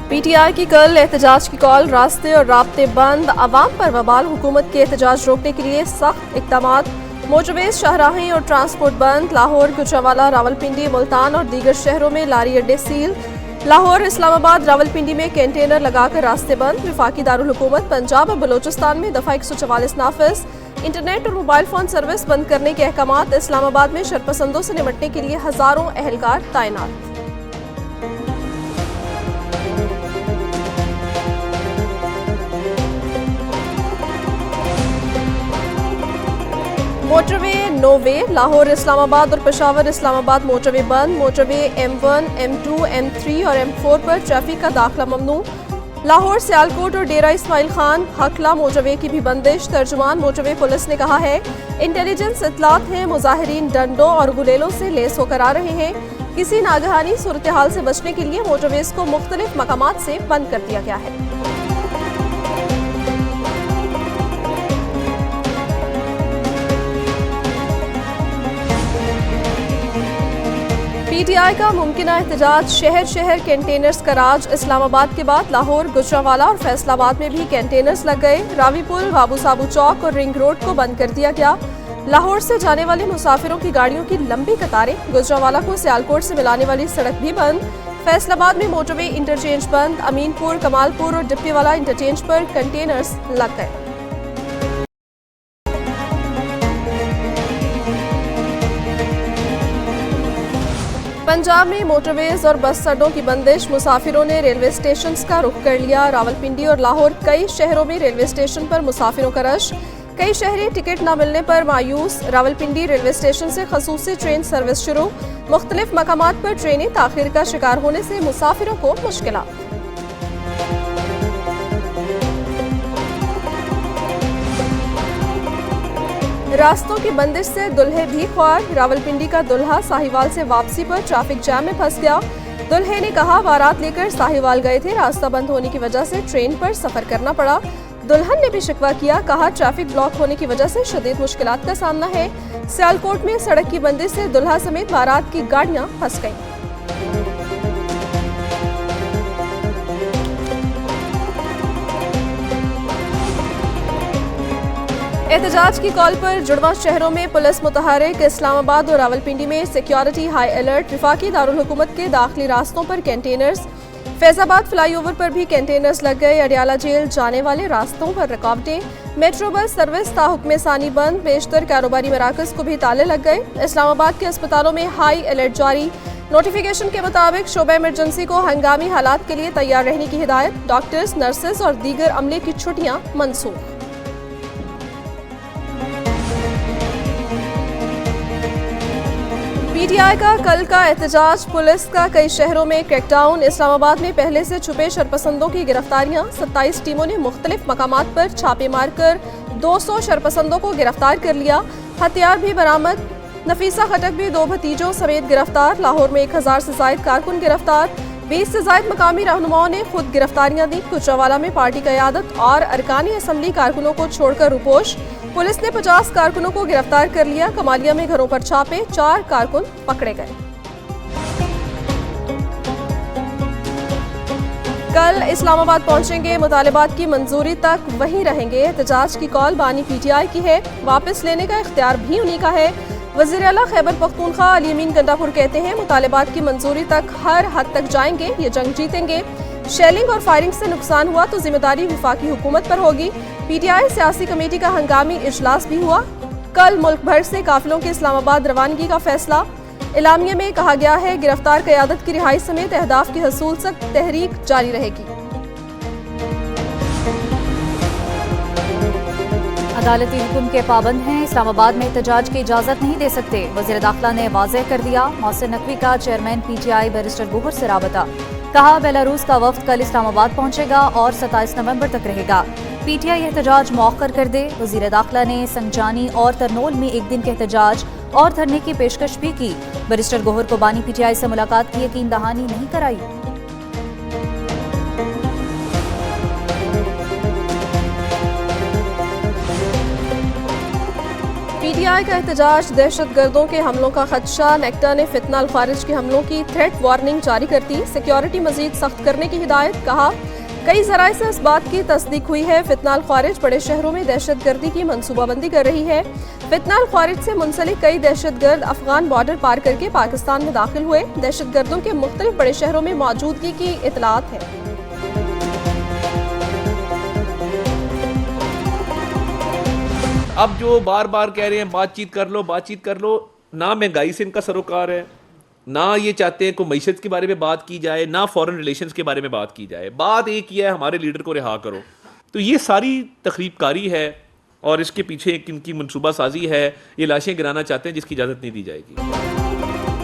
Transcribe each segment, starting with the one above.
PTI की कल एहतजाज की कॉल, रास्ते और राब्ते बंद, अवाम पर वबाल, हुकूमत के एहतजाज रोकने के लिए सख्त इक़दामात, मोटरवेज, शाहराहें और ट्रांसपोर्ट बंद। लाहौर, गुजरांवाला, रावलपिंडी, मुल्तान और दीगर शहरों में लारी अड्डे सील। लाहौर, इस्लामाबाद, रावलपिंडी में कंटेनर लगाकर रास्ते बंद। वफाकी दारुल हुकूमत पंजाब और बलोचिस्तान में दफा 144 नाफिज। इंटरनेट और मोबाइल फोन सर्विस बंद करने के अहकामात। इस्लामाबाद में शरपसंदों से निपटने के लिए हजारों अहलकार तैनात। मोटरवे नो वे, लाहौर, इस्लामाबाद और पेशावर इस्लामाबाद मोटरवे बंद। मोटरवे M1, M2, M3 और M4 पर ट्रैफिक का दाखिला ममनू। लाहौर, सियालकोट और डेरा इस्माइल खान, हकला मोटरवे की भी बंदिश। तर्जुमान मोटरवे पुलिस ने कहा है, इंटेलिजेंस इतलात हैं मुजाहिरीन डंडों और गुलेलों से लेस होकर आ रहे हैं। किसी नागहानी सूरत हाल से बचने के लिए मोटरवेज को मुख्तलिफ मकामात से बंद कर दिया गया है। PTI का मुमकिना एहतजाज, शहर शहर कंटेनर्स का राज। इस्लामाबाद के बाद लाहौर, गुजरांवाला और फैसलाबाद में भी कंटेनर्स लग गए। रावी पुल, बाबू साबू चौक और रिंग रोड को बंद कर दिया गया। लाहौर से जाने वाले मुसाफिरों की गाड़ियों की लंबी कतारें। गुजरांवाला को सियालकोट से मिलाने वाली सड़क भी बंद। फैसलाबाद में मोटरवे इंटरचेंज बंद। अमीनपुर, कमालपुर और डिप्टीवाला इंटरचेंज पर कंटेनर्स लग गए। पंजाब में मोटरवेज और बस अड्डों की बंदिश। मुसाफिरों ने रेलवे स्टेशन का रुख कर लिया। रावलपिंडी और लाहौर कई शहरों में रेलवे स्टेशन पर मुसाफिरों का रश। कई शहरी टिकट न मिलने पर मायूस। रावलपिंडी रेलवे स्टेशन से खसूसी ट्रेन सर्विस शुरू। मुख्तलिफ मकामात पर ट्रेनें ताखिर का शिकार होने से मुसाफिरों को मुश्किलात। रास्तों की बंदिश से दुल्हे भी ख्वार। रावलपिंडी का दुल्हा साहिवाल से वापसी पर ट्रैफिक जैम में फंस गया। दुल्हे ने कहा, बारात लेकर साहिवाल गए थे, रास्ता बंद होने की वजह से ट्रेन पर सफर करना पड़ा। दुल्हन ने भी शिकवा किया, कहा ट्रैफिक ब्लॉक होने की वजह से शदीद मुश्किलात का सामना है। सियालकोट में सड़क की बंदिश से दुल्हा समेत बारात की गाड़ियां फंस गईं। एहतजाज की कॉल पर जुड़वा शहरों में पुलिस मुतहरिक। इस्लामाबाद और रावलपिंडी में सिक्योरिटी हाई अलर्ट। वफाकी दारुल हुकूमत के दाखिली रास्तों पर कंटेनर्स। फैजाबाद फ्लाईओवर पर भी कंटेनर्स लग गए। अडियाला जेल जाने वाले रास्तों पर रुकावटें। मेट्रो बस सर्विस ताहुक्म सानी बंद। बेशतर कारोबारी मराकज को भी ताले लग गए। इस्लामाबाद के अस्पतालों में हाई अलर्ट जारी। नोटिफिकेशन के मुताबिक शोबा इमरजेंसी को हंगामी हालात के लिए तैयार रहने की हिदायत। डॉक्टर्स, नर्सेज और दीगर अमले की छुट्टियां मनसूख। PTI का कल का एहतजाज, पुलिस का कई शहरों में क्रैकडाउन। इस्लामाबाद में पहले से छुपे शरपसंदों की गिरफ्तारियां। 27 टीमों ने मुख्तलिफ मकामात पर छापे मारकर 200 शरपसंदों को गिरफ्तार कर लिया। हथियार भी बरामद। नफीसा खटक भी 2 भतीजों समेत गिरफ्तार। लाहौर में 1000 से जायद कारकुन गिरफ्तार। 20 से जायद मकामी रहनुमाओं ने खुद गिरफ्तारियां दी। गुजरांवाला में पार्टी क़यादत और अरकानी असम्बली कारकुनों को छोड़कर रुपोश। पुलिस ने 50 कारकुनों को गिरफ्तार कर लिया। कमालिया में घरों पर छापे, 4 कारकुन पकड़े गए। कल इस्लामाबाद पहुंचेंगे, मुतालिबात की मंजूरी तक वहीं रहेंगे। एहतजाज की कॉल बानी PTI की है, वापस लेने का इख्तियार भी उन्हीं का है। वज़ीर आला खैबर पख्तूनख्वा अली अमीन गंडापुर कहते हैं, मुतालिबात की मंजूरी तक हर हद तक जाएंगे, ये जंग जीतेंगे। शेलिंग और फायरिंग से नुकसान हुआ तो जिम्मेदारी वफाकी हुकूमत पर होगी। PTI सियासी कमेटी का हंगामी इजलास भी हुआ। कल मुल्क भर से काफिलों के इस्लामाबाद रवानगी का फैसला। इलामिया में कहा गया है, गिरफ्तार क़यादत की रिहाई समेत अहदाफ की हसूल तक तहरीक जारी रहेगी। अदालती हुक्म के पाबंद हैं, इस्लामाबाद में एहतजाज की इजाजत नहीं दे सकते। वज़ीर दाखिला ने वाज़ेह कर दिया। मोहसिन नकवी का चेयरमैन PTI बैरिस्टर गोहर से राबता। कहा, बेलारूस का वफ्द कल इस्लामाबाद पहुंचेगा और 27 नवंबर तक रहेगा। PTI एहतजाज मौखर कर दे। वज़ीर दाखिला ने संजानी और तरनोल में एक दिन के एहतजाज और धरने की पेशकश भी की। बैरिस्टर गोहर को बानी PTI से मुलाकात की यकीन दहानी नहीं कराई। पीटीआई का एहतजाज, दहशतगर्दों के हमलों का खदशा। नेक्टा ने फितना अल-खारिज के हमलों की थ्रेट वार्निंग जारी कर दी। सिक्योरिटी मजीद सख्त करने की हिदायत। कहा, कई जराए से इस बात की तस्दीक हुई है, फितना अल-खारिज बड़े शहरों में दहशतगर्दी की मनसूबाबंदी कर रही है। फितना अल-खारिज से मुंसलिक कई दहशतगर्द अफगान बॉर्डर पार करके पाकिस्तान में दाखिल हुए। दहशतगर्दों के मुख्तलिफ बड़े शहरों में मौजूदगी की इतलात है। अब जो बार बार कह रहे हैं बातचीत कर लो, ना महंगाई से इनका सरोकार है, ना ये चाहते हैं कोई मईशत के बारे में बात की जाए, ना फॉरेन रिलेशंस के बारे में बात की जाए। बात एक ही है, हमारे लीडर को रिहा करो। तो ये सारी तखरीबकारी है और इसके पीछे एक इनकी मनसूबा साजी है। ये लाशें गिराना चाहते हैं जिसकी इजाज़त नहीं दी जाएगी।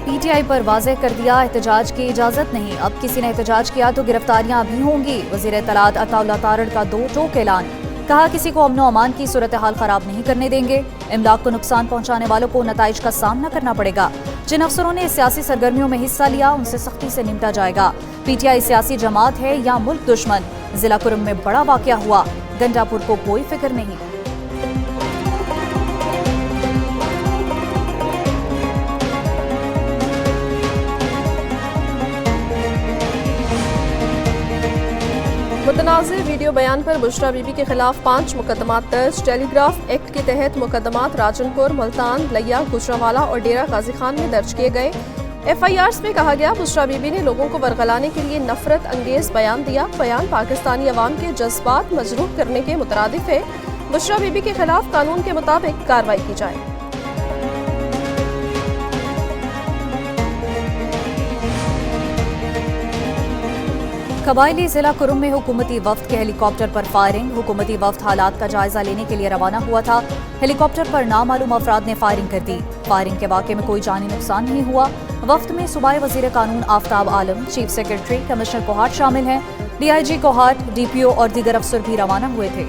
पीटीआई पर वाज़ेह कर दिया, एहतजाज की इजाज़त नहीं। अब किसी ने एहतजाज किया तो गिरफ्तारियां भी होंगी। वज़ीर इत्तलात अताउल्लाह तारड़ का दो टोक ऐलान। कहा, किसी को अमन अमान की सूरत हाल खराब नहीं करने देंगे। इमलाक को नुकसान पहुंचाने वालों को नताइज का सामना करना पड़ेगा। जिन अफसरों ने सियासी सरगर्मियों में हिस्सा लिया उनसे सख्ती से निपटा जाएगा। पीटीआई सियासी जमात है या मुल्क दुश्मन। जिला कुरुम में बड़ा वाकया हुआ, गंडापुर को कोई फिक्र नहीं। मुतनाज़िर वीडियो बयान पर बुशरा बीबी के खिलाफ 5 मुकदमात दर्ज। टेलीग्राफ एक्ट के तहत मुकदमात राजनपुर, मुल्तान, लिया, गुजरावाला और डेरा गाजी खान में दर्ज किए गए। FIRs में कहा गया, बुशरा बीबी ने लोगों को बरगलाने के लिए नफरत अंगेज बयान दिया। बयान पाकिस्तानी अवाम के जज्बात मजरूह करने के मुतरादिफ है। बुशरा बीबी के खिलाफ कानून के मुताबिक कार्रवाई की जाए। कबायली जिला कुरुम में हुकूमती वफ्द के हेलीकॉप्टर पर फायरिंग। हुकूमती वफ्द हालात का जायजा लेने के लिए रवाना हुआ था। हेलीकॉप्टर पर नामालूम अफराद ने फायरिंग कर दी। फायरिंग के वाक़े में कोई जानी नुकसान नहीं हुआ। वफ्द में सूबाई वजीर कानून आफ्ताब आलम, चीफ सेक्रेटरी कमिश्नर कोहाट शामिल हैं। DIG कोहाट, DPO और दीगर अफसर भी रवाना हुए थे।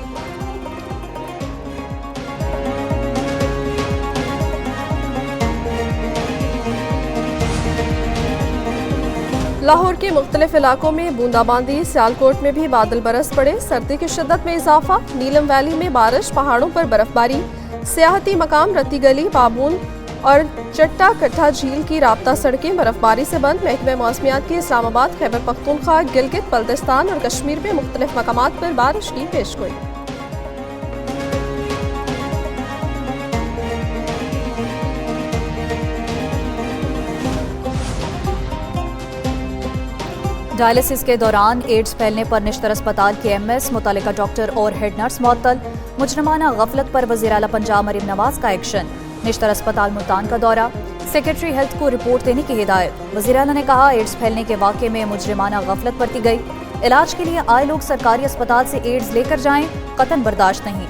लाहौर के मुख्तलिफ इलाकों में बूंदाबांदी। सियालकोट में भी बादल बरस पड़े। सर्दी की शिद्दत में इजाफा। नीलम वैली में बारिश, पहाड़ों पर बर्फबारी। सियाहती मकाम रत्ती गली, बाबून और चट्टा कट्टा झील की राब्ता सड़कें बर्फबारी से बंद। महकमे मौसमियात की इस्लामाबाद, खैबर पख्तूनख्वा, गिलगित बल्तिस्तान और कश्मीर में मुख्तलिफ मकामात पर बारिश की पेशगोई। डायलिसिस के दौरान एड्स फैलने पर निश्तर अस्पताल के MS, मुतल्लिका डॉक्टर और हेड नर्स मुअत्तल। मुजरमाना गफलत पर वज़ीर आला पंजाब मरीम नवाज का एक्शन। निश्तर अस्पताल मुल्तान का दौरा। सेक्रेटरी हेल्थ को रिपोर्ट देने की हिदायत। वज़ीर आला ने कहा, एड्स फैलने के वाक़े में मुजरमाना गफलत बरती गई। इलाज के लिए आए लोग सरकारी अस्पताल से एड्स लेकर जाएं, कतन बर्दाश्त नहीं।